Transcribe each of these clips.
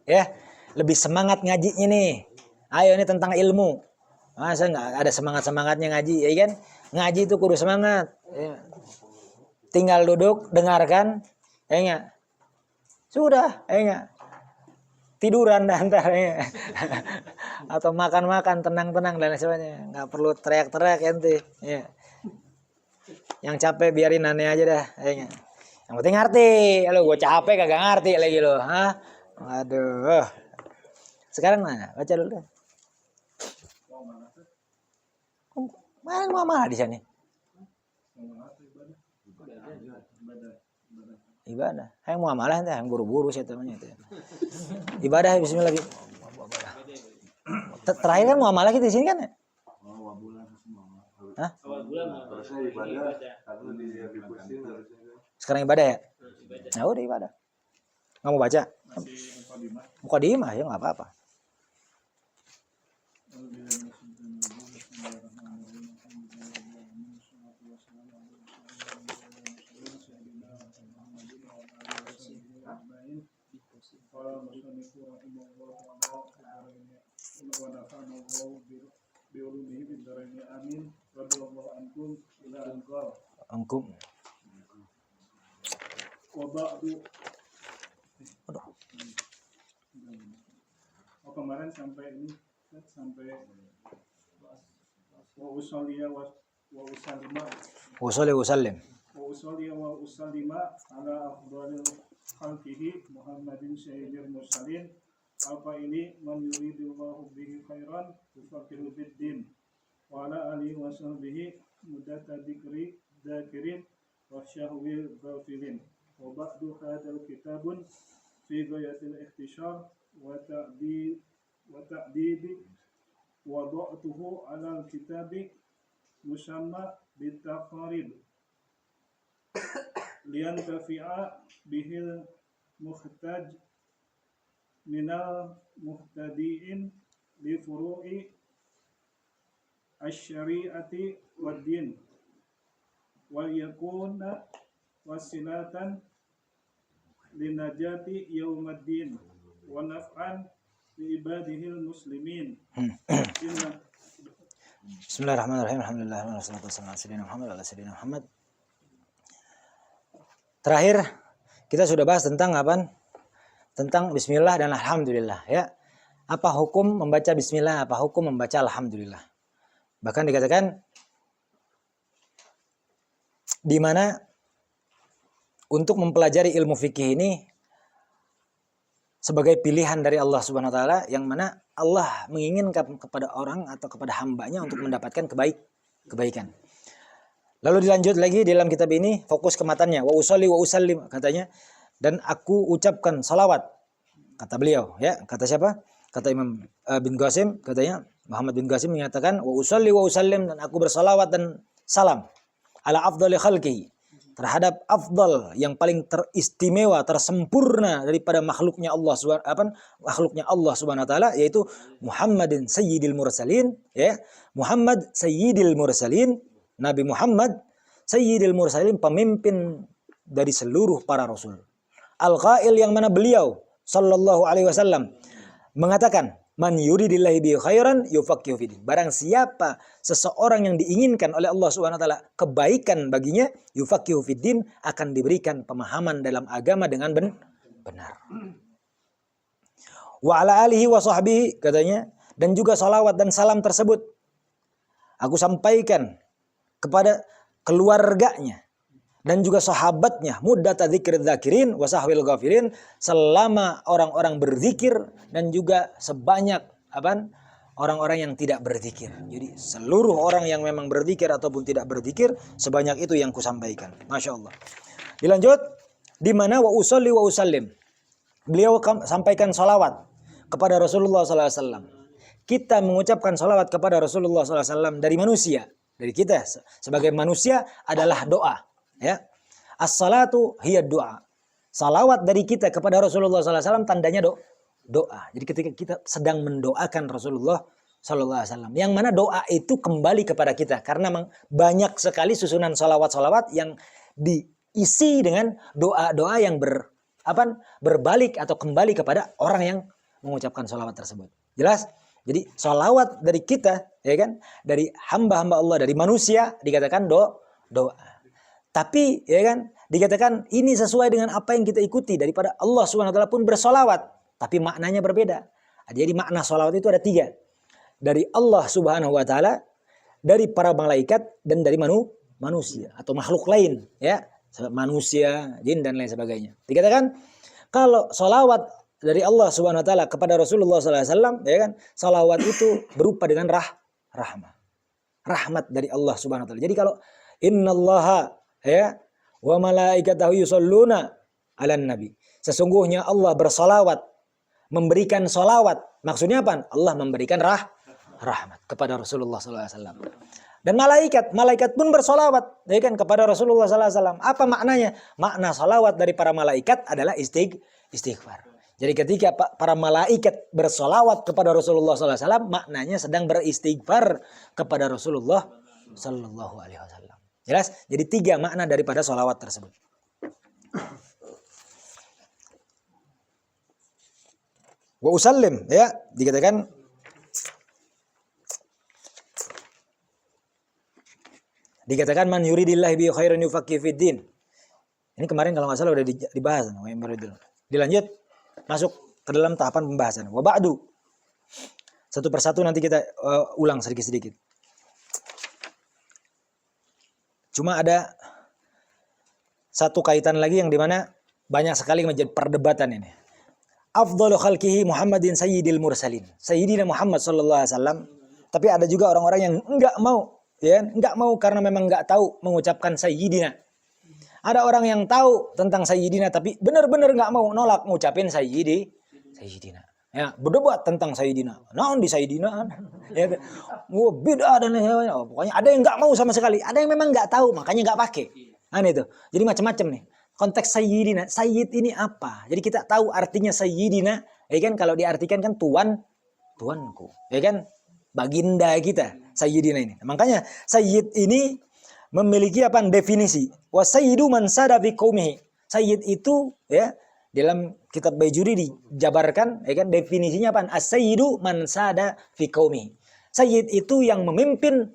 ya. Lebih semangat ngajinya nih. Ayo ini tentang ilmu. Masa nggak ada semangat-semangatnya ngaji, ya kan? Ngaji itu kudu semangat. Ya. Tinggal duduk, dengarkan, ya enggak? Sudah, ya enggak? Tiduran antaranya. Atau makan-makan, tenang-tenang dan sebagainya. Nggak perlu teriak-teriak ente. Ya. Yang capek biarin aneh aja dah, ya enggak? Yang penting ngerti. Lo gue capek kagak ngerti lagi lo, hah? Aduh. Sekarang mana? Baca dulu. Mana mama di sini? Ibadah. Yang muamalah ente, yang buru-buru sih temannya itu. Ibadah bismillah. Terakhir kan muamalah kita di sini kan ya? Hah? Sekarang ibadah ya? Nah udah ibadah. Nggak mau baca? Mukadimah ya nggak apa-apa. Angkum. Kemarin sampai ini sampai wa usalliya wa usallima ala afdalil khalqihi Muhammadin sayyidil mursalin apa ini man yuridullahu bihi khairan yufaqihu fid-din wa ala alihi wa sahbihi mudatadzikri dzakirin wa syahwil ghafilin wa ba'du hadzal kitabun fi ghayatil ikhtisar wa ta'dibi wada'tuhu 'ala al-kitabi musamma bitaqarib lian tafi'a bihil muhtaj minal muhtadiin li furu'i asy-syari'ati wad-din wal yakuna wasilatan linajati yaumaddin wa naf'an li ibadihil muslimin. Bismillahirrahmanirrahim. Alhamdulillah wassalatu wassalamu ala sayyidina Muhammad. Terakhir kita sudah bahas tentang apa? Tentang bismillah dan alhamdulillah ya. Apa hukum membaca bismillah, apa hukum membaca alhamdulillah? Bahkan dikatakan di mana untuk mempelajari ilmu fikih ini sebagai pilihan dari Allah Subhanahu wa taala yang mana Allah menginginkan kepada orang atau kepada hambanya untuk mendapatkan kebaikan. Lalu dilanjut lagi di dalam kitab ini fokus ke matanya wa usolli wa usallim katanya dan aku ucapkan salawat kata beliau ya kata siapa? Kata Imam bin Qasim katanya Muhammad bin Qasim menyatakan wa usolli wa usallim dan aku bersalawat dan salam ala afdali khalqihi terhadap afdal yang paling teristimewa, tersempurna daripada makhluknya Allah Subhanahu wa taala yaitu Muhammadin sayyidil mursalin ya. Muhammad sayyidil mursalin, Nabi Muhammad sayyidil mursalin, pemimpin dari seluruh para rasul. Al-qail yang mana beliau sallallahu alaihi wasallam mengatakan man yuridillahi bi khairan yufaqihu fiddin. Barang siapa seseorang yang diinginkan oleh Allah Subhanahu wa taala kebaikan baginya, yufaqihu fiddin, akan diberikan pemahaman dalam agama dengan benar. Wa ala alihi wa sahbihi katanya dan juga salawat dan salam tersebut aku sampaikan kepada keluarganya dan juga sahabatnya muddata dzikri dzakirin wa sahwil ghafirin, selama orang-orang berzikir dan juga sebanyak orang-orang yang tidak berzikir. Jadi seluruh orang yang memang berzikir ataupun tidak berzikir sebanyak itu yang kusampaikan. Masya Allah. Dilanjut di mana wa usolli wa usallim. Beliau sampaikan salawat kepada Rasulullah SAW. Kita mengucapkan salawat kepada Rasulullah SAW dari manusia, dari kita sebagai manusia adalah doa. Ya, as-salatu hiya doa. Salawat dari kita kepada Rasulullah SAW tandanya doa. Jadi ketika kita sedang mendoakan Rasulullah SAW, yang mana doa itu kembali kepada kita karena banyak sekali susunan salawat-salawat yang diisi dengan doa-doa yang berbalik atau kembali kepada orang yang mengucapkan sholawat tersebut. Jelas? Jadi sholawat dari kita, ya kan, dari hamba-hamba Allah, dari manusia dikatakan doa. Tapi ya kan, dikatakan ini sesuai dengan apa yang kita ikuti daripada Allah Subhanahu wa taala pun bersolawat, tapi maknanya berbeda. Jadi makna solawat itu ada 3. Dari Allah Subhanahu wa taala, dari para malaikat, dan dari manusia atau makhluk lain, ya, manusia, jin dan lain sebagainya. Dikatakan kalau solawat dari Allah Subhanahu wa taala kepada Rasulullah sallallahu alaihi wasallam, ya kan, solawat itu berupa dengan rahmat dari Allah Subhanahu wa taala. Jadi kalau innallaha, ya, wa malaikatahu yusholluna 'alan nabi. Sesungguhnya Allah bersolawat, memberikan solawat. Maksudnya apa? Allah memberikan rahmat kepada Rasulullah sallallahu alaihi wasallam. Dan malaikat pun bersolawat, ya kan, kepada Rasulullah sallallahu alaihi wasallam. Apa maknanya? Makna solawat dari para malaikat adalah istighfar. Jadi ketika para malaikat bersolawat kepada Rasulullah sallallahu alaihi wasallam, maknanya sedang beristighfar kepada Rasulullah sallallahu alaihi wasallam. Jelas? Jadi 3 makna daripada sholawat tersebut. Wa usallim, ya, dikatakan man yuridillahi bi khairin yufaqqih fid din. Ini kemarin kalau nggak salah udah dibahas. Dilanjut masuk ke dalam tahapan pembahasan. Wa ba'du. Satu persatu nanti kita ulang sedikit-sedikit. Cuma ada satu kaitan lagi yang dimana banyak sekali menjadi perdebatan ini. Afdalu khalqihi Muhammadin sayyidil mursalin. Sayyidina Muhammad sallallahu alaihi wasallam. Tapi ada juga orang-orang yang enggak mau, ya, enggak mau karena memang enggak tahu mengucapkan sayyidina. Ada orang yang tahu tentang sayyidina tapi benar-benar enggak mau, nolak ngucapin sayyidina. Ya, berdebat tentang sayyidina. Naon di sayyidina? Ya, bid'ah dan lain sebagainya. Pokoknya ada yang enggak mau sama sekali, ada yang memang enggak tahu, makanya enggak pakai. Itu. Jadi macam-macam nih. Konteks sayyidina, sayyid ini apa? Jadi kita tahu artinya sayyidina, ya kan, kalau diartikan kan tuanku, ya kan? Baginda kita, sayyidina ini. Makanya sayyid ini memiliki apa? Definisi. Wa sayyidu man sada fi qaumihi. Sayyid itu, ya, dalam kitab Bajuri dijabarkan, ya kan, definisinya apa? As-sayyidu man sada fi qaumihi. Sayyid itu yang memimpin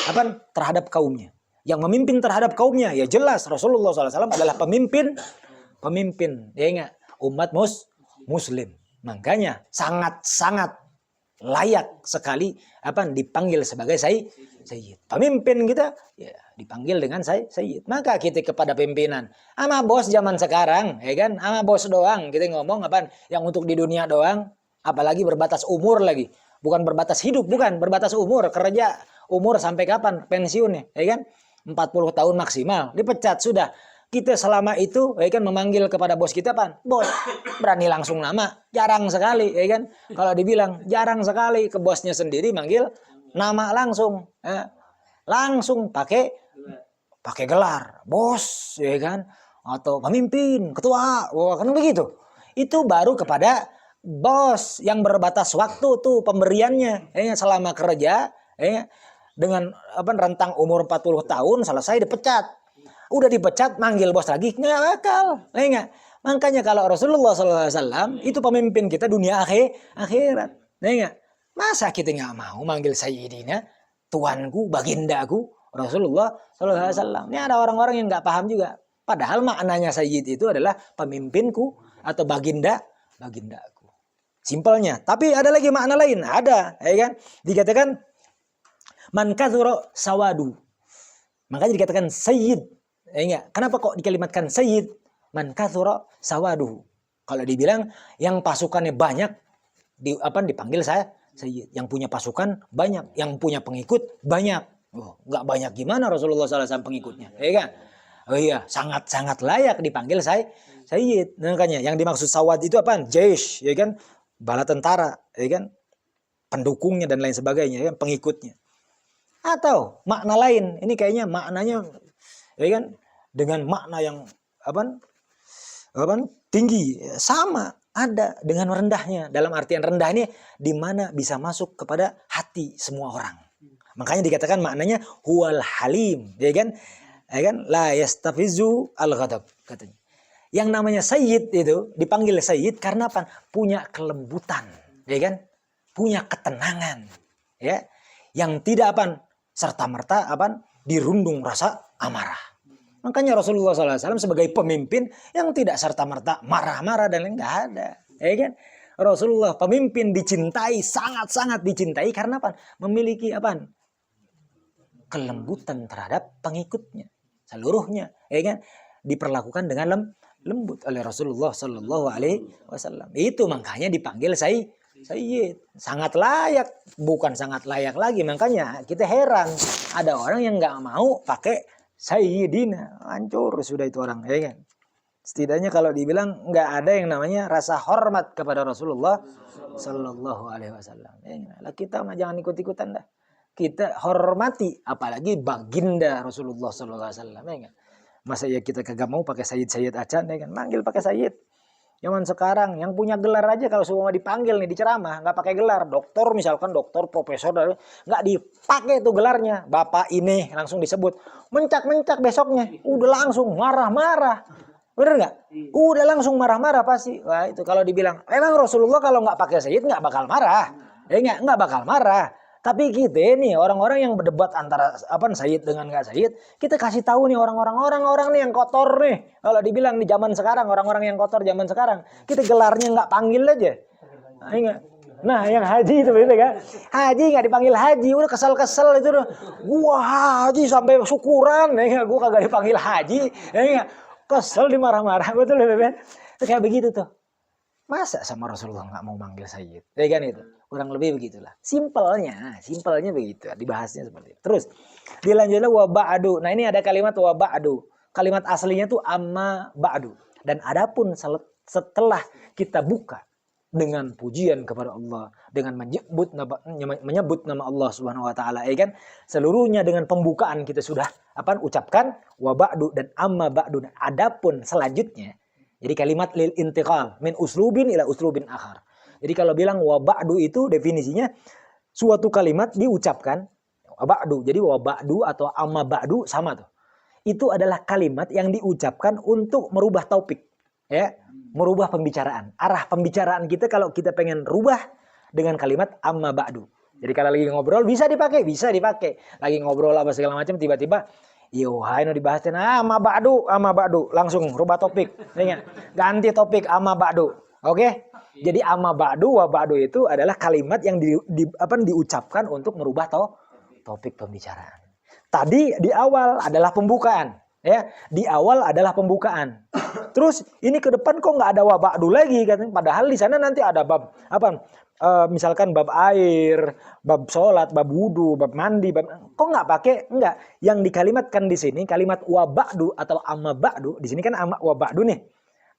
apa? Terhadap kaumnya. Yang memimpin terhadap kaumnya, ya jelas Rasulullah SAW adalah pemimpin, ya enggak, umat muslim. Makanya sangat-sangat layak sekali apa? Dipanggil sebagai sayyid. Pemimpin kita ya dipanggil dengan sayyid. Maka kita kepada pimpinan, ama bos zaman sekarang, ya kan, ama bos doang kita ngomong apa? Yang untuk di dunia doang, apalagi berbatas umur lagi. Bukan berbatas hidup, bukan, berbatas umur. Kerja umur sampai kapan pensiunnya, ya kan? 40 tahun maksimal, dipecat sudah. Kita selama itu, ya kan, memanggil kepada bos kita apa? Bos, berani langsung nama, jarang sekali, ya kan? Kalau dibilang jarang sekali ke bosnya sendiri manggil nama langsung, ya. Langsung pakai gelar, bos, ya kan? Atau pemimpin, ketua, kan begitu. Itu baru kepada bos yang berbatas waktu tuh pemberiannya, ya, selama kerja, ya. Dengan apa, rentang umur 40 tahun selesai dipecat. Udah dipecat manggil bos lagi nggak bakal, enggak. Makanya kalau Rasulullah SAW itu pemimpin kita dunia akhirat, enggak. Masa kita nggak mau manggil sayyidina, tuanku, bagindaku, Rasulullah SAW. Ini ada orang-orang yang nggak paham juga. Padahal maknanya sayyid itu adalah pemimpinku atau bagindaku. Simpelnya. Tapi ada lagi makna lain, ada, ya kan? Dikatakan man kathura sawadu. Makanya dikatakan sayyid. Ya enggak? Kenapa kok dikalimatkan sayyid? Man kathura sawadu. Kalau dibilang yang pasukannya banyak dipanggil saya sayyid. Yang punya pasukan banyak, yang punya pengikut banyak. Oh, enggak banyak gimana Rasulullah SAW pengikutnya, ya kan? Oh iya, sangat-sangat layak dipanggil saya sayyid. Makanya yang dimaksud sawad itu apa? Jaish, ya kan? Bala tentara, ya kan? Pendukungnya dan lain sebagainya, ya kan? Pengikutnya. Atau makna lain, ini kayaknya maknanya, ya kan, dengan makna yang apa tinggi, sama ada dengan rendahnya. Dalam artian rendah ini di mana bisa masuk kepada hati semua orang. Makanya dikatakan maknanya huwal halim, ya kan, la yastafizu al ghadab katanya. Yang namanya sayyid itu dipanggil sayyid karena apa? Punya kelembutan, ya kan? Punya ketenangan, ya. Yang tidak apa? Serta-merta apa? Dirundung rasa amarah. Makanya Rasulullah SAW sebagai pemimpin yang tidak serta-merta marah-marah dan lain, nggak ada, ya kan? Rasulullah pemimpin dicintai, sangat-sangat dicintai karena apa? Memiliki apa? Kelembutan terhadap pengikutnya, seluruhnya, ya kan? Diperlakukan dengan lembut oleh Rasulullah Sallallahu Alaihi Wasallam. Itu makanya dipanggil Sayyid. Sangat layak, bukan sangat layak lagi. Makanya kita heran ada orang yang nggak mau pakai Sayyidina, hancur sudah itu orang, ya kan? Setidaknya kalau dibilang nggak ada yang namanya rasa hormat kepada Rasulullah Sallallahu Alaihi Wasallam. Ya, kita mah jangan ikut-ikutan dah. Kita hormati, apalagi baginda Rasulullah Sallallahu Alaihi Wasallam. Ya, kan? Masa ya kita kagak mau pakai Sayyid acan, ya kan? Manggil pakai Sayyid. Zaman sekarang yang punya gelar aja kalau semua dipanggil nih diceramah nggak pakai gelar, doktor misalkan doktor profesor nggak dipakai tuh gelarnya, bapak ini langsung disebut, mencak besoknya udah langsung marah-marah, bener nggak? Udah langsung marah-marah pasti. Wah itu kalau dibilang emang Rasulullah kalau nggak pakai sayyid nggak bakal marah, nggak bakal marah. Tapi kita nih orang-orang yang berdebat antara apa sayyid dengan nggak sayyid, kita kasih tahu nih orang nih yang kotor nih. Kalau dibilang di zaman sekarang orang-orang yang kotor zaman sekarang, kita gelarnya nggak panggil aja. Nah yang haji itu begitu kan? Haji nggak dipanggil haji, udah kesel itu udah. Gua haji sampai syukuran, gua kagak dipanggil haji, kesel dimarah-marah betul beben. Kayak begitu tuh. Masa sama Rasulullah nggak mau manggil sayyid? Ya kan itu. Kurang lebih begitulah. Simpelnya begitu. Dibahasnya seperti itu. Terus dilanjutnya wa ba'du. Nah ini ada kalimat wa ba'du. Kalimat aslinya tuh amma ba'du. Dan adapun setelah kita buka dengan pujian kepada Allah, dengan menyebut nama Allah Subhanahu wa taala, ya kan? Seluruhnya dengan pembukaan kita sudah ucapkan wa ba'du dan amma ba'du. Adapun selanjutnya, jadi kalimat lil intiqal min uslubin ila uslubin akhar. Jadi kalau bilang wa ba'du itu definisinya suatu kalimat diucapkan wa ba'du. Jadi wa ba'du atau amma ba'du sama tuh. Itu adalah kalimat yang diucapkan untuk merubah topik, ya, merubah pembicaraan. Arah pembicaraan kita kalau kita pengen rubah dengan kalimat amma ba'du. Jadi kalau lagi ngobrol bisa dipakai. Lagi ngobrol apa segala macam tiba-tiba hai no dibahasnya amma ba'du langsung rubah topik, ganti topik amma ba'du. Oke? Jadi amma ba'du wa ba'du itu adalah kalimat yang diucapkan untuk merubah topik pembicaraan. Tadi di awal adalah pembukaan, ya. Di awal adalah pembukaan. Terus ini ke depan kok nggak ada wa ba'du lagi kan? Padahal di sana nanti ada bab misalkan bab air, bab sholat, bab wudu, bab mandi, kok nggak pakai? Enggak. Yang dikalimatkan di sini kalimat wa ba'du atau amma ba'du. Di sini kan amma wa ba'du nih.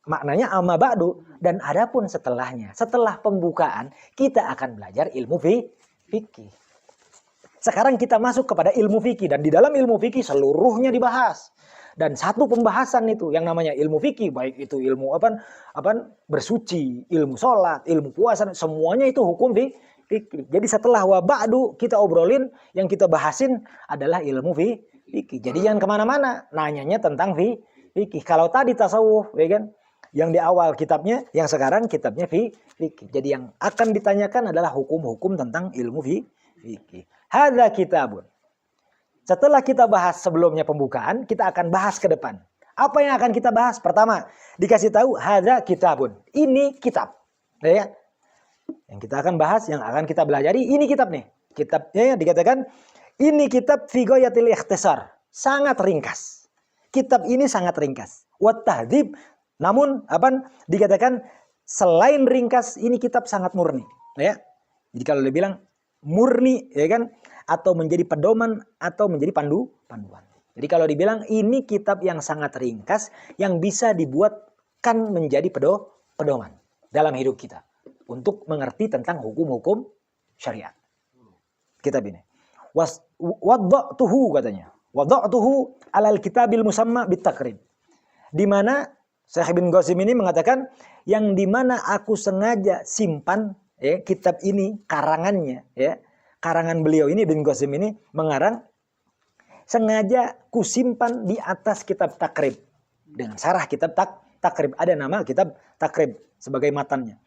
Maknanya amma ba'du. Dan adapun setelahnya, setelah pembukaan, kita akan belajar ilmu fikih. Sekarang kita masuk kepada ilmu fikih dan di dalam ilmu fikih seluruhnya dibahas. Dan satu pembahasan itu yang namanya ilmu fikih, baik itu ilmu bersuci, ilmu sholat, ilmu puasa, semuanya itu hukum fikih. Jadi setelah wa ba'du kita obrolin, yang kita bahasin adalah ilmu fikih. Jadi jangan kemana-mana, nanyanya tentang fikih. Kalau tadi tasawuf, ya kan, yang di awal kitabnya, yang sekarang kitabnya fikih. Jadi yang akan ditanyakan adalah hukum-hukum tentang ilmu fikih. Hadza kitabun. Setelah kita bahas sebelumnya pembukaan, kita akan bahas ke depan. Apa yang akan kita bahas? Pertama, dikasih tahu hadza kitabun. Ini kitab. Ya. Yang kita akan bahas, yang akan kita belajari, ini kitab nih. Kitabnya dikatakan ini kitab fi ghayatil ikhtisar. Sangat ringkas. Kitab ini sangat ringkas. Wa tahdhib. Namun dikatakan selain ringkas, ini kitab sangat murni, ya. Jadi kalau dibilang murni, ya kan, atau menjadi pedoman atau menjadi panduan. Jadi kalau dibilang ini kitab yang sangat ringkas yang bisa dibuatkan menjadi pedoman dalam hidup kita untuk mengerti tentang hukum-hukum syariat. Kitab ini. Wadda'tuhu katanya. Wadda'tuhu alal kitabil musamma bitakrib. Di mana Syekh Ibn Qasim ini mengatakan yang di mana aku sengaja simpan kitab ini karangannya, ya. Karangan beliau ini, Ibn Qasim ini mengarang, sengaja kusimpan di atas kitab takrib. Dengan sarah kitab takrib. Ada nama kitab takrib sebagai matannya.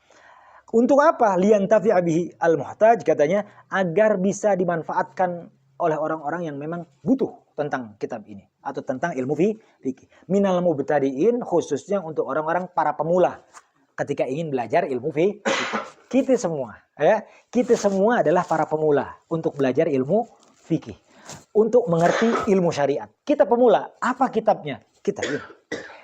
Untuk apa? Liyantafi'a bihi al-muhtaj, katanya agar bisa dimanfaatkan oleh orang-orang yang memang butuh tentang kitab ini atau tentang ilmu fikih. Minal mubtadi'in, khususnya untuk orang-orang para pemula ketika ingin belajar ilmu fikih. Kita semua, ya, kita semua adalah para pemula untuk belajar ilmu fikih, untuk mengerti ilmu syariat. Kita pemula, apa kitabnya? Kitab ini.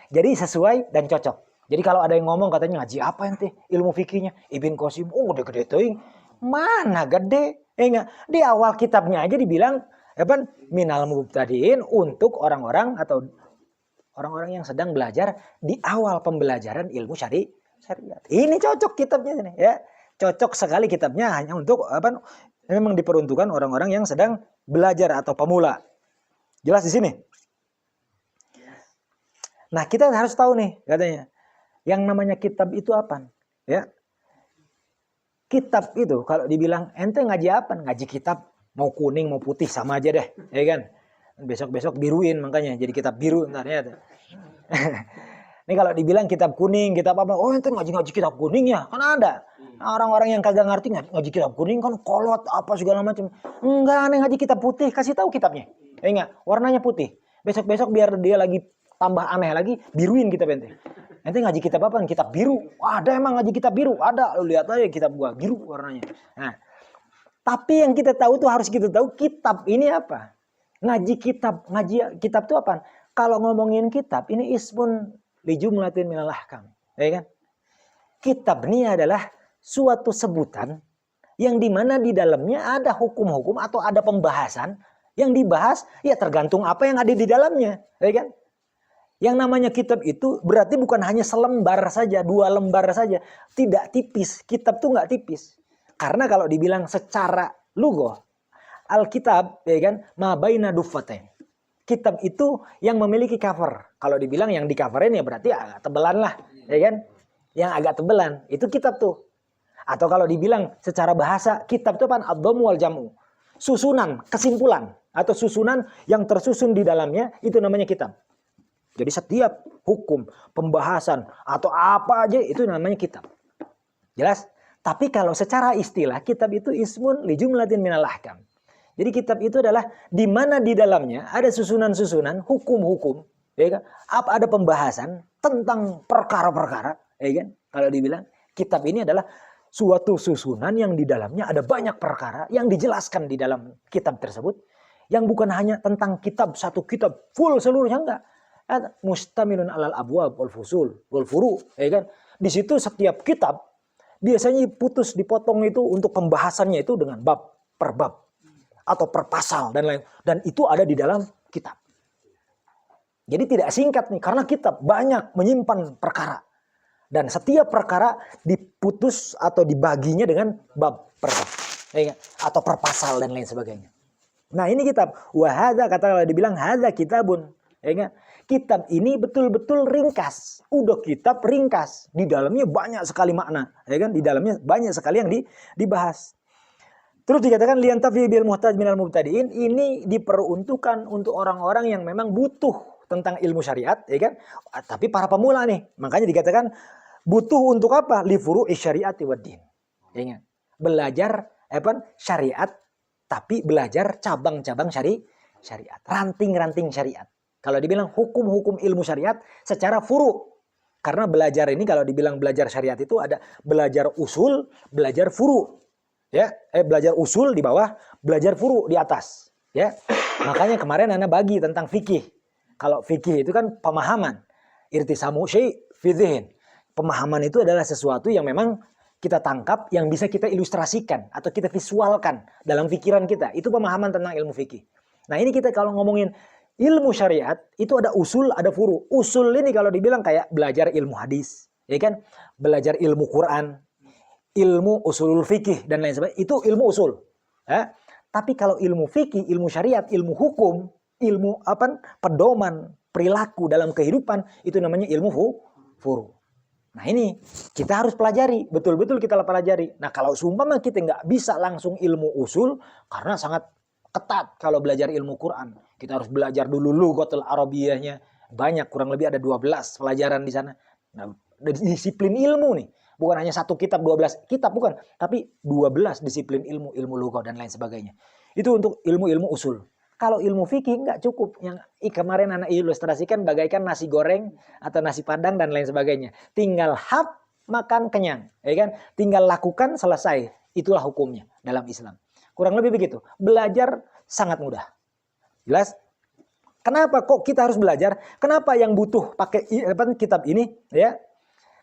Jadi sesuai dan cocok. Jadi kalau ada yang ngomong katanya ngaji apa ente ilmu fikihnya Ibn Qasim, oh gede-gede teuing. Mana gede? Enggak. Di awal kitabnya aja dibilang apa? Minal mubtadiin, untuk orang-orang atau orang-orang yang sedang belajar di awal pembelajaran ilmu syariat. Ini cocok kitabnya ini, ya. Cocok sekali kitabnya hanya untuk apa? Memang diperuntukkan orang-orang yang sedang belajar atau pemula. Jelas di sini. Nah, kita harus tahu nih katanya. Yang namanya kitab itu apa? Ya. Kitab itu kalau dibilang ente ngaji apa? Ngaji kitab, mau kuning mau putih sama aja deh, ya kan? Besok-besok biruin makanya jadi kitab biru ntar ya. Ini kalau dibilang kitab kuning, kitab apa? Oh, ente ngaji kitab kuning ya? Kan ada. Nah, orang-orang yang kagak ngerti ngaji kitab kuning kan kolot apa segala macam. Enggak, nih ngaji kitab putih, kasih tahu kitabnya. Ya enggak, warnanya putih. Besok-besok biar dia lagi tambah aneh lagi, biruin kitab ente. Ente ngaji kitab apa? Kitab biru. Ada emang ngaji kitab biru? Ada. Lu lihat aja kitab gua, biru warnanya. Nah, tapi yang kita tahu tuh harus kita tahu kitab ini apa. Ngaji kitab tuh apa? Kalau ngomongin kitab, ini ismun li jumlatin minal ahkam. Ya kan? Kitab ini adalah suatu sebutan yang dimana di dalamnya ada hukum-hukum atau ada pembahasan yang dibahas, ya tergantung apa yang ada di dalamnya. Ya kan? Yang namanya kitab itu berarti bukan hanya selembar saja, 2 lembar saja. Tidak tipis. Kitab tuh nggak tipis. Karena kalau dibilang secara lughah, Alkitab, ya kan, ma baina duffatain. Kitab itu yang memiliki cover. Kalau dibilang yang di coverin ya berarti agak tebelan lah, ya kan? Yang agak tebelan, itu kitab tuh. Atau kalau dibilang secara bahasa, kitab itu apa? Ad-dhammu wal jam'u. Susunan, kesimpulan atau susunan yang tersusun di dalamnya itu namanya kitab. Jadi setiap hukum, pembahasan, atau apa aja itu namanya kitab. Jelas? Tapi kalau secara istilah, kitab itu ismun li jumlatin minal ahkam. Jadi kitab itu adalah di mana di dalamnya ada susunan-susunan, hukum-hukum. Ya kan? Ada pembahasan tentang perkara-perkara. Ya kan? Kalau dibilang, kitab ini adalah suatu susunan yang di dalamnya ada banyak perkara yang dijelaskan di dalam kitab tersebut. Yang bukan hanya tentang kitab, satu kitab full seluruhnya, enggak. Mustamilun alal abwab wal fusul wal furu, ya kan? Di situ setiap kitab biasanya putus dipotong itu untuk pembahasannya itu dengan bab per bab atau per pasal dan lain, dan itu ada di dalam kitab. Jadi tidak singkat nih, karena kitab banyak menyimpan perkara dan setiap perkara diputus atau dibaginya dengan bab per bab, ya kan? Atau per pasal dan lain sebagainya. Nah, ini kitab. Wahada, kata kalau dibilang hadza kitabun, ya kan? Kitab ini betul-betul ringkas. Udah kitab ringkas. Di dalamnya banyak sekali makna. Ya kan? Di dalamnya banyak sekali yang dibahas. Terus dikatakan liyantafi bil muhtaj minal mubtadiin. Ini diperuntukkan untuk orang-orang yang memang butuh tentang ilmu syariat. Ya kan? Tapi para pemula nih. Makanya dikatakan butuh untuk apa? Li furu'i syariati waddin. Ya kan? Belajar syariat. Tapi belajar cabang-cabang syariat. Ranting-ranting syariat. Kalau dibilang hukum-hukum ilmu syariat secara furu. Karena belajar ini kalau dibilang belajar syariat itu ada belajar usul, belajar furu. Ya, belajar usul di bawah, belajar furu di atas. Ya. Makanya kemarin Anda bagi tentang fikih. Kalau fikih itu kan pemahaman. Irtisamu syai' fi dzihn. Pemahaman itu adalah sesuatu yang memang kita tangkap, yang bisa kita ilustrasikan atau kita visualkan dalam pikiran kita. Itu pemahaman tentang ilmu fikih. Nah, ini kita kalau ngomongin ilmu syariat itu ada usul, ada furu. Usul ini kalau dibilang kayak belajar ilmu hadis, ya kan? Belajar ilmu Quran, ilmu usulul fikih dan lain sebagainya. Itu ilmu usul. Ya? Tapi kalau ilmu fikih, ilmu syariat, ilmu hukum, ilmu pedoman, perilaku dalam kehidupan, itu namanya ilmu furu. Nah, ini kita harus pelajari, betul-betul kita pelajari. Nah, kalau seumpama kita nggak bisa langsung ilmu usul, karena sangat ketat kalau belajar ilmu Quran. Kita harus belajar dulu lughatul arabiyahnya. Banyak, kurang lebih ada 12 pelajaran di sana. Nah, disiplin ilmu nih. Bukan hanya satu kitab, 12 kitab, bukan. Tapi 12 disiplin ilmu, ilmu lughah dan lain sebagainya. Itu untuk ilmu-ilmu usul. Kalau ilmu fikih nggak cukup. Yang kemarin anak ilustrasikan bagaikan nasi goreng atau nasi padang dan lain sebagainya. Tinggal makan kenyang. Ya kan? Tinggal lakukan, selesai. Itulah hukumnya dalam Islam. Kurang lebih begitu. Belajar sangat mudah. Jelas? Kenapa kok kita harus belajar? Kenapa yang butuh pakai kitab ini? Ya,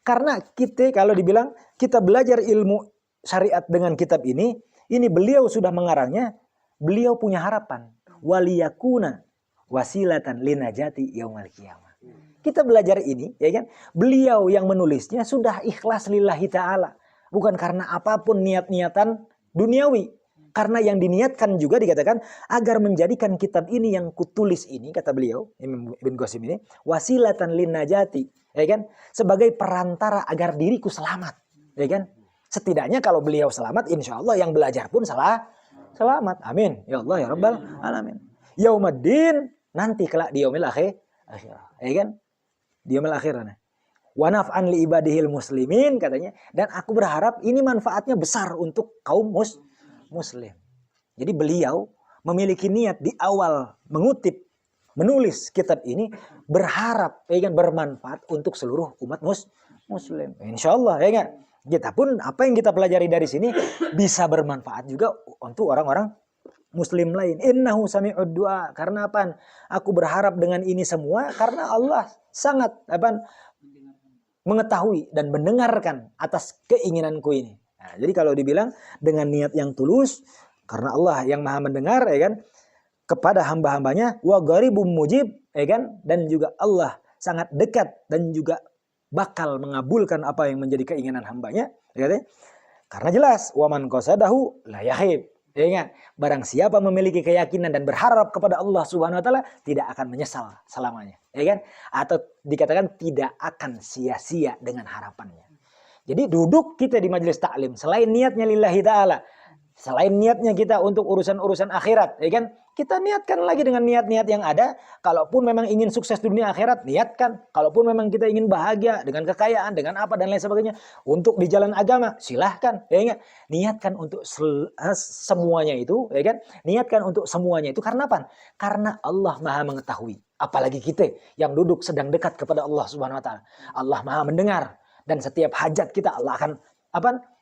karena kita kalau dibilang kita belajar ilmu syariat dengan kitab ini beliau sudah mengarangnya, beliau punya harapan. Waliyakuna wasilatan linajati yaumal qiyamah. Kita belajar ini, ya kan? Beliau yang menulisnya sudah ikhlas lillahi ta'ala. Bukan karena apapun niat-niatan duniawi. Karena yang diniatkan juga dikatakan agar menjadikan kitab ini yang kutulis ini, kata beliau, Ibn Qasim ini, wasilatan linajati, ya kan? Sebagai perantara agar diriku selamat, ya kan? Setidaknya kalau beliau selamat, insya Allah yang belajar pun selamat. Amin. Ya Allah ya Rabbal alamin. Yaumaddin, nanti kelak di yaumil akhir, ya kan? Di yaumil akhir. Wa naf'an li ibadihil muslimin, katanya, dan aku berharap ini manfaatnya besar untuk kaum muslim. Jadi beliau memiliki niat di awal menulis kitab ini berharap ya kan, bermanfaat untuk seluruh umat muslim. Insyaallah ya kan. Kita pun apa yang kita pelajari dari sini bisa bermanfaat juga untuk orang-orang muslim lain. Innahu sami'ud du'a. Karena apa? Aku berharap dengan ini semua karena Allah sangat mengetahui dan mendengarkan atas keinginanku ini. Nah, jadi kalau dibilang dengan niat yang tulus, karena Allah yang maha mendengar, ya kan, kepada hamba-hambanya, wa gharibum mujib, ya kan, dan juga Allah sangat dekat dan juga bakal mengabulkan apa yang menjadi keinginan hambanya, ya kan? Karena jelas, wa man qasadahu la yahib. Ya kan? Barang siapa memiliki keyakinan dan berharap kepada Allah Subhanahu wa taala tidak akan menyesal selamanya, ya kan? Atau dikatakan tidak akan sia-sia dengan harapannya. Jadi duduk kita di majelis taklim, selain niatnya lillahi ta'ala, selain niatnya kita untuk urusan-urusan akhirat, ya kan? Kita niatkan lagi dengan niat-niat yang ada. Kalaupun memang ingin sukses dunia akhirat, niatkan. Kalaupun memang kita ingin bahagia dengan kekayaan, dengan apa dan lain sebagainya, untuk di jalan agama, silahkan, ya kan? Niatkan untuk semuanya itu, ya kan? Niatkan untuk semuanya itu karena apa? Karena Allah Maha mengetahui. Apalagi kita yang duduk sedang dekat kepada Allah Subhanahu wa taala. Allah Maha mendengar. Dan setiap hajat kita Allah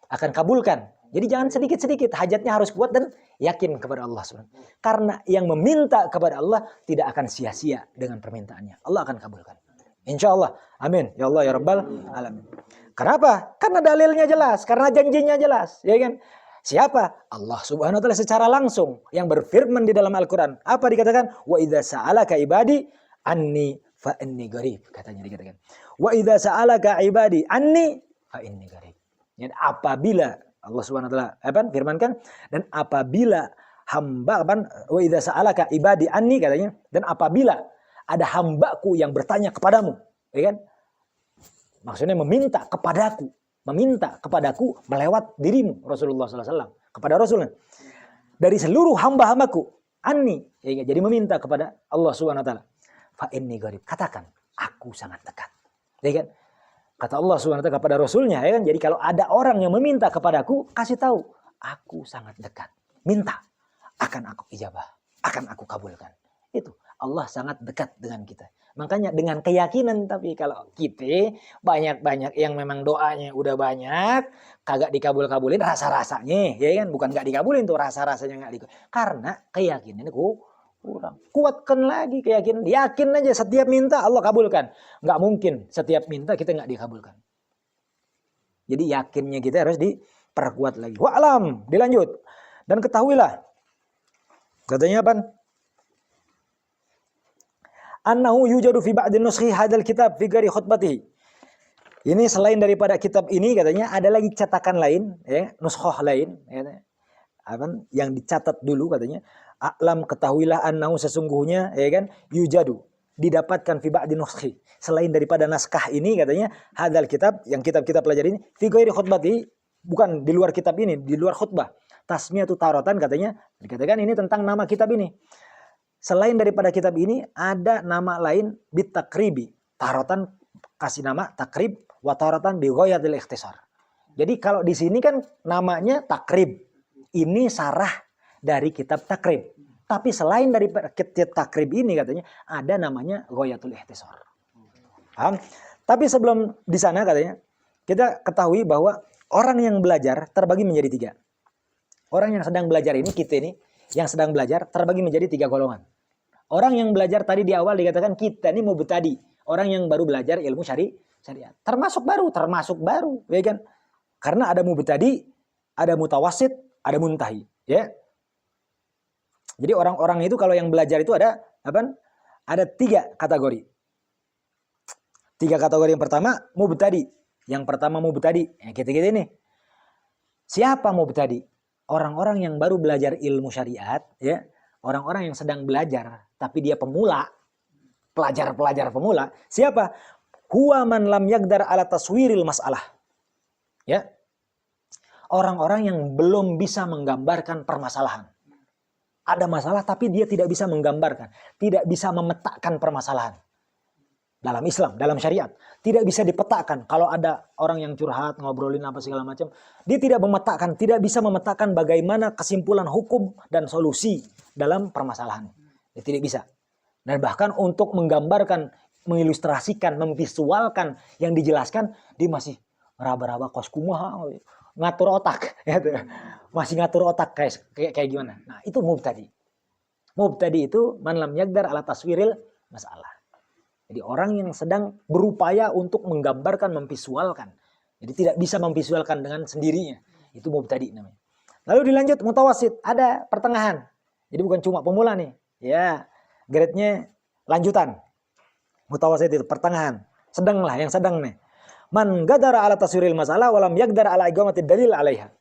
akan kabulkan. Jadi jangan sedikit-sedikit, hajatnya harus kuat dan yakin kepada Allah SWT. Karena yang meminta kepada Allah tidak akan sia-sia dengan permintaannya. Allah akan kabulkan. Insya Allah. Amin. Ya Allah ya Rabbal alamin. Kenapa? Karena dalilnya jelas, karena janjinya jelas, ya kan? Siapa? Allah Subhanahu wa taala secara langsung yang berfirman di dalam Al-Qur'an. Apa dikatakan? Wa idza sa'alaka ibadi anni fa inni qarib, katanya dikatakan. Wa idza sa'alaka ibadi anni fa inni qarib. Yani apabila Allah Subhanahu wa taala firmankan, dan apabila hamba wa idza sa'alaka ibadi anni, katanya, dan apabila ada hambaku yang bertanya kepadamu, ya kan? Maksudnya meminta kepadaku melewat dirimu Rasulullah sallallahu alaihi wasallam, kepada Rasulnya. Dari seluruh hamba-hambaku anni, ya kan? Jadi meminta kepada Allah Subhanahu wa taala. Fa inni qarib, katakan aku sangat dekat. Ya kan? Kata Allah Subhanahu wa taala kepada Rasulnya, ya kan? Jadi kalau ada orang yang meminta kepadaku, kasih tahu, aku sangat dekat. Minta, akan aku ijabah, akan aku kabulkan. Itu Allah sangat dekat dengan kita. Makanya dengan keyakinan, tapi kalau kita banyak-banyak yang memang doanya udah banyak, kagak dikabul-kabulin, rasa-rasanya, ya kan? Bukan gak dikabulin tuh, rasa-rasanya gak dikabulin. Karena keyakinan itu kurang. Kuatkan lagi keyakinan. Yakin aja setiap minta Allah kabulkan. Nggak mungkin setiap minta kita nggak dikabulkan. Jadi yakinnya kita harus diperkuat lagi. Wa'lam, dilanjut. Dan ketahuilah. Katanya apa? Annahu yujadu fi ba'di nuskhi hadzal kitab fi ghairi khutbatihi. Ini selain daripada kitab ini, katanya ada lagi cetakan lain, ya, nuskhah lain, ya, yang dicatat dulu, katanya. A'lam, ketahuilah, annahu sesungguhnya, ya kan, yujadu, didapatkan fi ba'di nuskhi, selain daripada naskah ini, katanya, hadzal kitab, yang kitab-kitab pelajari ini, fi ghairi khutbati, bukan di luar kitab ini, di luar khutbah. Tasmiyatu taratan, katanya, dikatakan ini tentang nama kitab ini. Selain daripada kitab ini ada nama lain bitakribi, taratan kasih nama takrib wa taratan bi ghayatil ikhtisar. Jadi kalau di sini kan namanya takrib. Ini sarah dari kitab takrib. Tapi selain dari kitab takrib ini katanya ada namanya ghayatul ikhtisar. Paham? Tapi sebelum di sana katanya kita ketahui bahwa orang yang belajar terbagi menjadi 3. Orang yang sedang belajar ini, kita ini, yang sedang belajar terbagi menjadi 3 golongan. Orang yang belajar tadi di awal dikatakan kita ini mubtadi. Orang yang baru belajar ilmu syariat. Termasuk baru, ya kan? Karena ada mubtadi, ada mutawasid, ada muntahi, ya. Jadi orang-orang itu kalau yang belajar itu ada apa? Ada 3 kategori. 3 kategori. Yang pertama mubtadi. Yang pertama mubtadi. Kita-kita ini. Siapa mubtadi? Orang-orang yang baru belajar ilmu syariat, ya, orang-orang yang sedang belajar, tapi dia pemula, pelajar pemula. Siapa? Huwa man lam yaqdar ala taswiril masalah. Ya, orang-orang yang belum bisa menggambarkan permasalahan. Ada masalah, tapi dia tidak bisa menggambarkan, tidak bisa memetakan permasalahan. Dalam Islam, dalam syariat, tidak bisa dipetakan. Kalau ada orang yang curhat, ngobrolin apa segala macam, dia tidak memetakan, tidak bisa memetakan bagaimana kesimpulan hukum dan solusi dalam permasalahan. Dia tidak bisa. Dan bahkan untuk menggambarkan, mengilustrasikan, memvisualkan yang dijelaskan, dia masih meraba-raba kos kumaha, ngatur otak, masih ngatur otak kayak gimana. Nah itu mubtadi. Mubtadi itu man lam yaqdar ala taswiril masalah. Jadi orang yang sedang berupaya untuk menggambarkan, memvisualkan. Jadi tidak bisa memvisualkan dengan sendirinya. Itu mubtadi namanya. Lalu dilanjut mutawasid, ada pertengahan. Jadi bukan cuma pemula nih. Ya, grade-nya lanjutan. Mutawasid itu pertengahan. Sedang lah, yang sedang nih. Man gadara ala taswiril masalah walam yaqdar ala iqamatid dalil alaiha.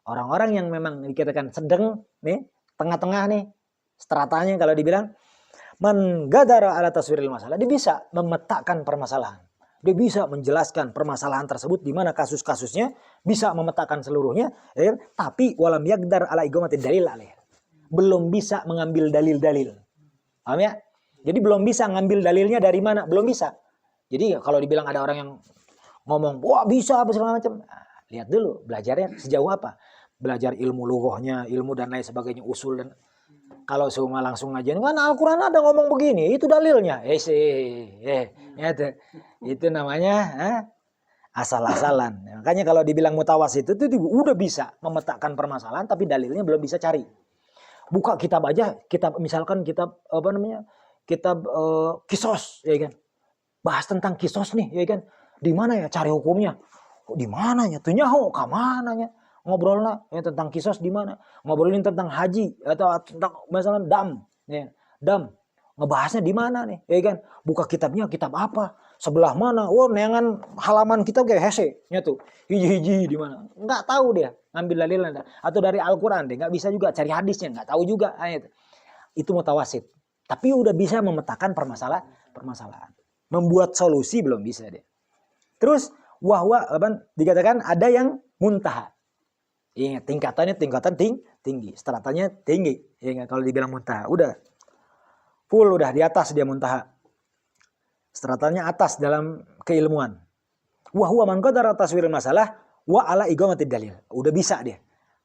Orang-orang yang memang dikatakan sedang nih, tengah-tengah nih, stratanya kalau dibilang man gadara ala taswiril masalah, dia bisa memetakan permasalahan. Dia bisa menjelaskan permasalahan tersebut di mana kasus-kasusnya, bisa memetakan seluruhnya, ya, tapi walam yaqdar ala iqamatid dalil alaih. Belum bisa mengambil dalil-dalil. Paham ya? Jadi belum bisa ngambil dalilnya dari mana? Belum bisa. Jadi kalau dibilang ada orang yang ngomong, wah bisa apa segala macam. Nah, lihat dulu belajarnya sejauh apa. Belajar ilmu lughahnya, ilmu dan lain sebagainya, usul dan kalau semua langsung ngajian, kan Al-Quran ada ngomong begini, itu dalilnya. Itu namanya asal-asalan. Makanya kalau dibilang mutawasid itu udah bisa memetakan permasalahan, tapi dalilnya belum bisa cari. Buka kitab aja, kitab misalkan kitab apa namanya, kitab kisos, ya kan? Bahas tentang kisos nih, ya kan? Di mana ya cari hukumnya? Di mananya? Tuh nyaho, ke mananya? Ngobrolnya ya, tentang kisos di mana? Ngobrolin tentang haji atau tentang misalnya dam, ya. Dam. Ngebahasnya di mana nih? Ya kan? Buka kitabnya, kitab apa? Sebelah mana? Oh, neangan halaman kitab kayak hese nya tuh. Hiji-hiji di mana? Enggak tahu dia ngambil dalilnya atau dari Al-Qur'an deh, enggak bisa juga cari hadisnya, enggak tahu juga. Itu mutawasid. Tapi udah bisa memetakan permasalahan. Membuat solusi belum bisa dia. Terus wahwa dikatakan ada yang muntaha. Ingat, tingkatan tinggi, stratanya tinggi. Ingat kalau dibilang muntaha, udah full, udah di atas dia muntaha. Stratanya atas dalam keilmuan. Wa huwa man qadara taswiril masalah wa ala iqamatid dalil. Udah bisa dia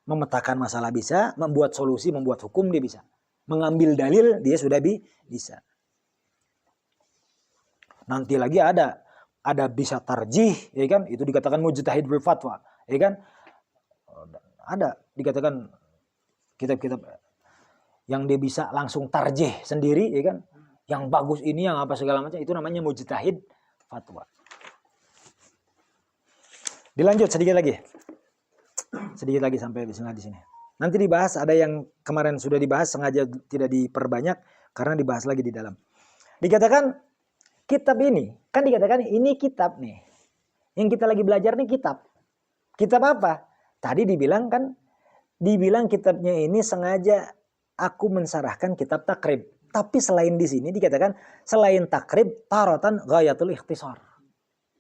memetakan masalah, bisa membuat solusi, membuat hukum dia bisa. Mengambil dalil dia sudah bisa. Nanti lagi ada bisa tarjih, ya kan? Itu dikatakan mujtahid bil fatwa, ya kan? Ada dikatakan kitab-kitab yang dia bisa langsung tarjih sendiri, ya kan? Yang bagus ini, yang apa segala macam, itu namanya mujtahid fatwa. Dilanjut sedikit lagi sampai di sini. Nanti dibahas, ada yang kemarin sudah dibahas, sengaja tidak diperbanyak karena dibahas lagi di dalam. Dikatakan kitab ini, kan dikatakan ini kitab nih. Yang kita lagi belajar nih kitab. Kitab apa? Tadi dibilang kitabnya ini sengaja aku mensarahkan kitab takrib. Tapi selain di sini dikatakan selain takrib taratan ghayatul ikhtisar.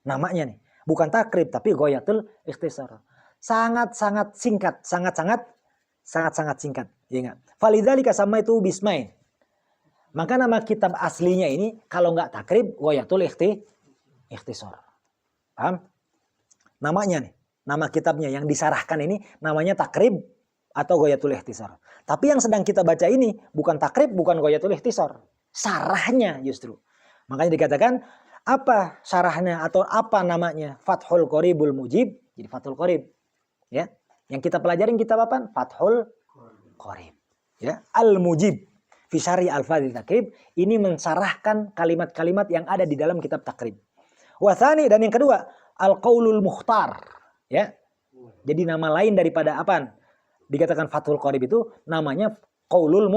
Namanya nih, bukan takrib tapi ghayatul ikhtisar. Sangat-sangat singkat, sangat-sangat singkat. Ingat. Falidzalika sama itu bismain. Maka nama kitab aslinya ini kalau nggak takrib ghayatul ikhtisar. Paham? Namanya nih, nama kitabnya yang disarahkan ini namanya takrib atau Ghayatul Ikhtisar. Tapi yang sedang kita baca ini bukan takrib, bukan Ghayatul Ikhtisar. Sarahnya justru. Makanya dikatakan apa sarahnya atau apa namanya? Fathul Qoribul Mujib. Jadi Fathul Qorib. Ya. Yang kita pelajarin kitab apa? Fathul Qorib. Ya, Al-Mujib fi syarhi al-fadhil takrib, ini mensarahkan kalimat-kalimat yang ada di dalam kitab takrib. Wa tsani, dan yang kedua, Al-Qaulul Mukhtar, ya. Jadi nama lain daripada apa? Dikatakan Fathul Qorib itu namanya Qaulul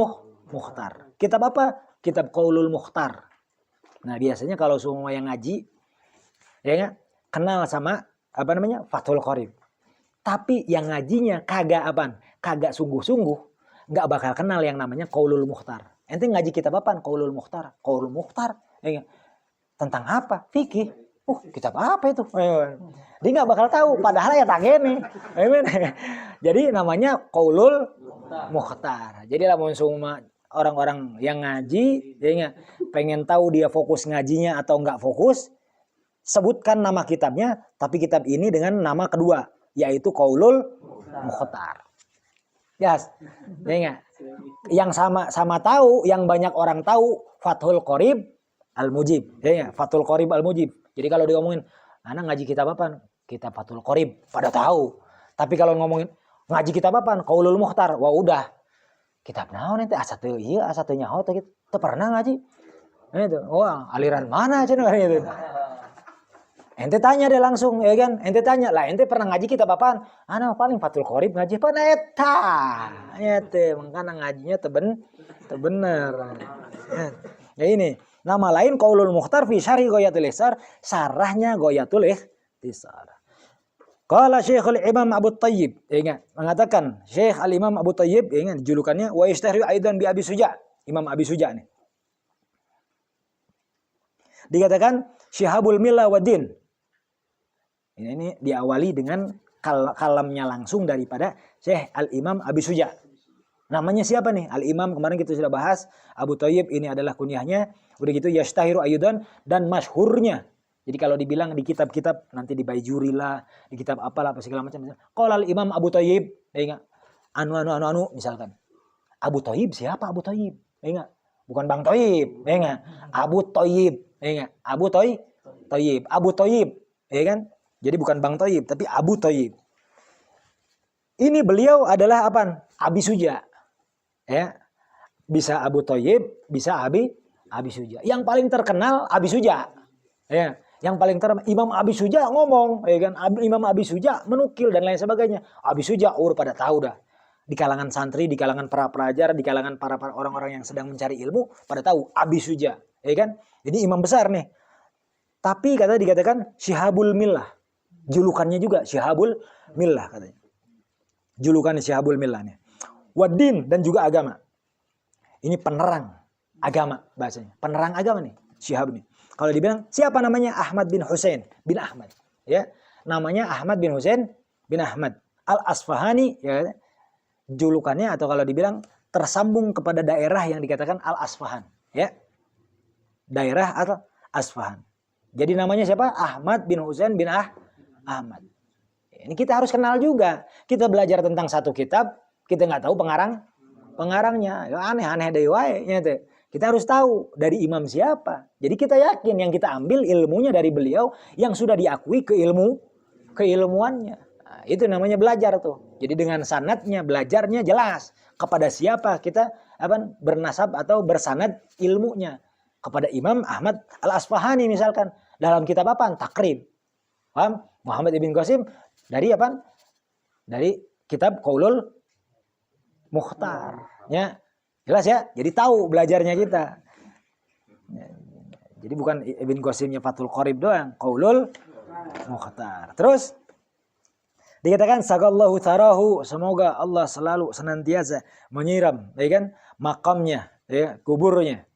Mukhtar. Kitab apa? Kitab Qaulul Mukhtar. Nah, biasanya kalau semua yang ngaji ya kan, kenal sama apa namanya? Fathul Qorib. Tapi yang ngajinya kagak apa? Kagak sungguh-sungguh, nggak bakal kenal yang namanya Qaulul Mukhtar. Ente ngaji kitab apaan? Qaulul Mukhtar. Qaulul Mukhtar. Ya, tentang apa? Fikih. Kitab apa itu? Dia nggak bakal tahu. Padahal ya tak gini. Jadi namanya Qaulul Mukhtar. Jadi lah semua orang-orang yang ngaji, ya, pengen tahu dia fokus ngajinya atau nggak fokus, sebutkan nama kitabnya. Tapi kitab ini dengan nama kedua, yaitu Qaulul Mukhtar. Yes. Ya, yang sama tahu, yang banyak orang tahu Fathul Qorib Al-Mujib. Ya, Fathul Qorib Al-Mujib. Jadi kalau dia ngomongin, anak ngaji kitab apa? Kitab Fathul Qorib. Pada tahu. Tapi kalau ngomongin ngaji kitab apa? Qaulul Mukhtar. Wah udah. Kitab naon ente asateu ieu asateu nyaho teh teu pernah ngaji. Itu. Wah, aliran mana cenah gitu. Ente tanya deh langsung, ya kan? Ente tanya, lah ente pernah ngaji kitab apaan? Ana paling Fathul Qorib ngaji apa eta. Ete mangkana ngajinya teu bener. Ya ini, nama lain Qaulul Mukhtar fi syarhi Ghayatul Ikhtisar, sarahnya Ghayatul Ikhtisar. Qala Syekhul Imam Abu Thayyib, ingat, mengatakan Syekh Al-Imam Abu Thayyib, ingat julukannya wa yashtahri aidan bi Abi Suja, Imam Abi Suja nih. Dikatakan Syihabul Millah wa Din. Ini diawali dengan kalamnya langsung daripada Syekh Al-Imam Abi Suja. Namanya siapa nih? Al-Imam, kemarin kita sudah bahas. Abu Thayyib ini adalah kunyahnya. Udah gitu yashtahiru ayudan, dan masyhurnya. Jadi kalau dibilang di kitab-kitab, nanti di Baijuri lah, di kitab apalah, apa segala macam. Qala Al-Imam Abu Thayyib, ingat. Anu, misalkan. Abu Thayyib siapa Abu Thayyib? Ingat. Bukan Bang Thayyib, ingat. Abu Thayyib, ingat. Abu Thayyib. Abu Thayyib, ya kan? Jadi bukan Bang Thayyib, tapi Abu Thayyib. Ini beliau adalah apa? Abi Suja. Ya. Bisa Abu Thayyib, bisa Abi Suja. Yang paling terkenal Abi Suja. Ya. Yang paling terkenal Imam Abi Suja ngomong, ya kan? Imam Abi Suja menukil dan lain sebagainya. Abi Suja pada tahu dah. Di kalangan santri, di kalangan para pelajar, di kalangan para orang-orang yang sedang mencari ilmu, pada tahu Abi Suja, ya kan? Jadi imam besar nih. Tapi dikatakan Syihabul Millah. Julukannya juga Syihabul Millah katanya. Julukan Syihabul Millah nih. Wadin, dan juga agama. Ini penerang agama bahasanya. Penerang agama nih, Syihab nih. Kalau dibilang siapa namanya? Ahmad bin Husain bin Ahmad, ya. Namanya Ahmad bin Husain bin Ahmad Al-Asfahani, ya. Julukannya atau kalau dibilang tersambung kepada daerah yang dikatakan Al-Asfahan, ya. Daerah atau Asfahan. Jadi namanya siapa? Ahmad bin Husain bin Ahmad. Ini kita harus kenal juga. Kita belajar tentang satu kitab, kita nggak tahu pengarangnya. Ya, aneh-aneh deh wae, gitu. Kita harus tahu dari imam siapa. Jadi kita yakin yang kita ambil ilmunya dari beliau yang sudah diakui keilmuannya. Nah, itu namanya belajar tuh. Jadi dengan sanadnya, belajarnya jelas kepada siapa kita bernasab atau bersanad ilmunya. Kepada Imam Ahmad Al-Asfahani misalkan dalam kitab apa? Takrib. Paham? Muhammad ibn Qasim dari apa? Dari kitab Qaulul Mukhtar. Ya. Jelas ya? Jadi tahu belajarnya kita. Jadi bukan Ibn Qasimnya Fathul Qorib doang, Qaulul Mukhtar. Terus dikatakan sagallahu tarahu, semoga Allah selalu senantiasa menyiram, ya kan? Makamnya, ya, kuburnya.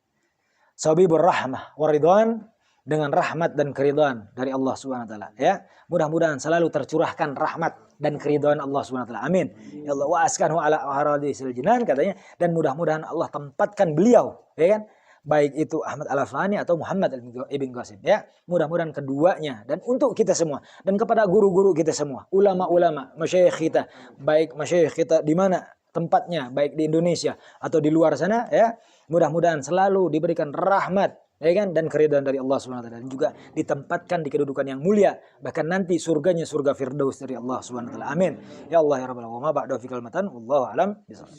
Sabibur rahmah waridwan, dengan rahmat dan keridhaan dari Allah Subhanahu wa taala, ya. Mudah-mudahan selalu tercurahkan rahmat dan keridhaan Allah Subhanahu wa taala. Amin. Ya Allah, wa askanhu ala haradisil jinan katanya, dan mudah-mudahan Allah tempatkan beliau, ya kan, baik itu Ahmad Al-Afani atau Muhammad Ibn Qasim, ya. Mudah-mudahan keduanya, dan untuk kita semua, dan kepada guru-guru kita semua, ulama-ulama, masyayikh kita, baik masyayikh kita di mana tempatnya, baik di Indonesia atau di luar sana, ya. Mudah-mudahan selalu diberikan rahmat, ya kan, dan keridhaan dari Allah Subhanahu wa taala, dan juga ditempatkan di kedudukan yang mulia, bahkan nanti surganya surga Firdaus dari Allah Subhanahu wa taala. Amin. Ya Allah ya rabbal alamin. Ba'da fi kalimatan wallahu alam bisawab.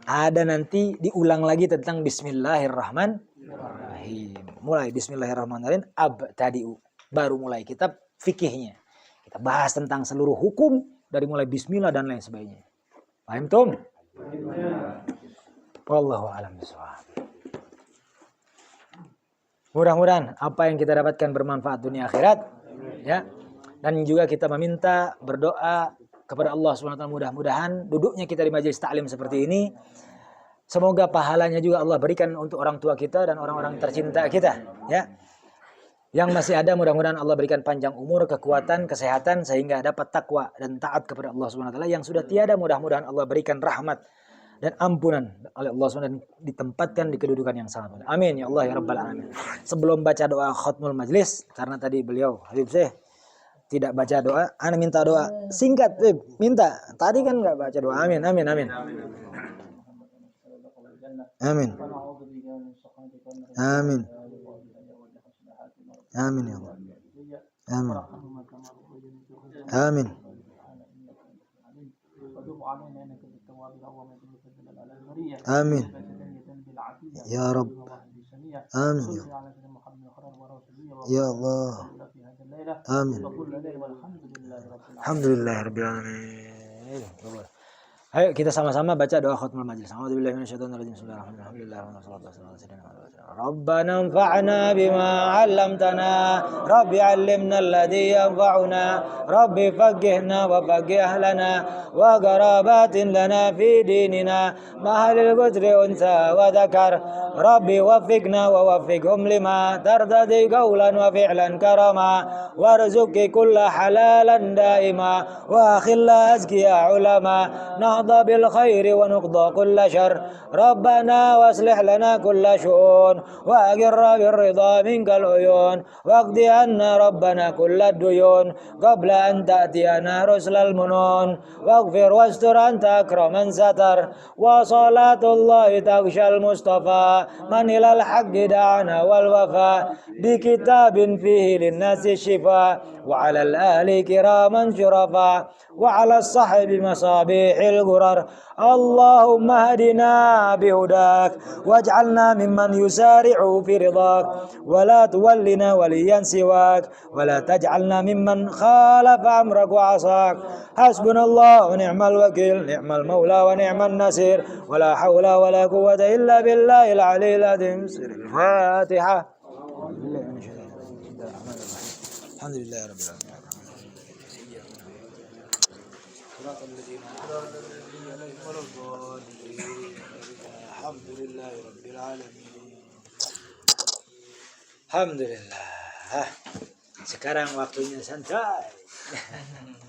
Ada nanti diulang lagi tentang Bismillahirrahmanirrahim. Mulai Bismillahirrahmanirrahim abtadi'u. Baru mulai kitab fikihnya. Kita bahas tentang seluruh hukum dari mulai bismillah dan lain sebagainya. Paham tum? Wallahu a'lam bishawab. Mudah-mudahan apa yang kita dapatkan bermanfaat dunia akhirat, ya. Dan juga kita meminta berdoa kepada Allah SWT, mudah-mudahan duduknya kita di majelis taklim seperti ini, semoga pahalanya juga Allah berikan untuk orang tua kita dan orang-orang tercinta kita, ya. Yang masih ada, mudah-mudahan Allah berikan panjang umur, kekuatan, kesehatan, sehingga dapat takwa dan taat kepada Allah SWT. Yang sudah tiada, mudah-mudahan Allah berikan rahmat dan ampunan oleh Allah SWT, dan ditempatkan di kedudukan yang sangat mulia. Amin ya Allah ya rabbal alamin. Sebelum baca doa khutmul majlis, karena tadi beliau Habib Syekh tidak baca doa, ana minta doa singkat, minta. Tadi kan nggak baca doa. Amin, amin, amin. Amin. Amin. Amin ya Allah. Amin. Amin. Amin. Ya Rabb. Amin. Ya Allah. Amin. Alhamdulillahirabbil alamin. Ayo kita sama-sama baca doa khutmul majlis. A'udzubillahi minasyaitonir rajim. Bismillahirrahmanirrahim. Rabbana anfa'na bima 'allamtana. Rabbi 'allimna alladhi yanfa'una. Rabbi faqqihna wa faqqih ahlana wa qarabatin lana fi dinina. Mahalil qudri unsa wa dzakar. Rabbi waffiqna wa waffiqhum lima tardadi qawlan wa fi'lan karama. Warzuqi kulla halalan daima wa akhilla azkiya ulama. نهضى بالخير ونقضى كل شر ربنا واصلح لنا كل شؤون وأقر بالرضا منك العيون واقض عنا ربنا كل الديون قبل أن تأتينا رسل المنون واغفر واستر أنت أكرم من ستر وصلاة الله تغشى المصطفى من إلى الحق دعانا والوفاء بكتاب فيه للناس الشفاء وعلى الآل كراما شرفا وعلى الصحب مصابيح الغرر اللهم اهدنا بهداك واجعلنا ممن يسارع في رضاك ولا تولنا وليا سواك ولا تجعلنا ممن خالف أمرك وعصاك حسبنا الله ونعم الوكيل نعم المولى ونعم النصير ولا حول ولا قوة إلا بالله العلي العظيم. الفاتحة. الحمد لله رب العالمين. Alhamdulillah rabbil alamin. Alhamdulillah. Sekarang waktunya santai.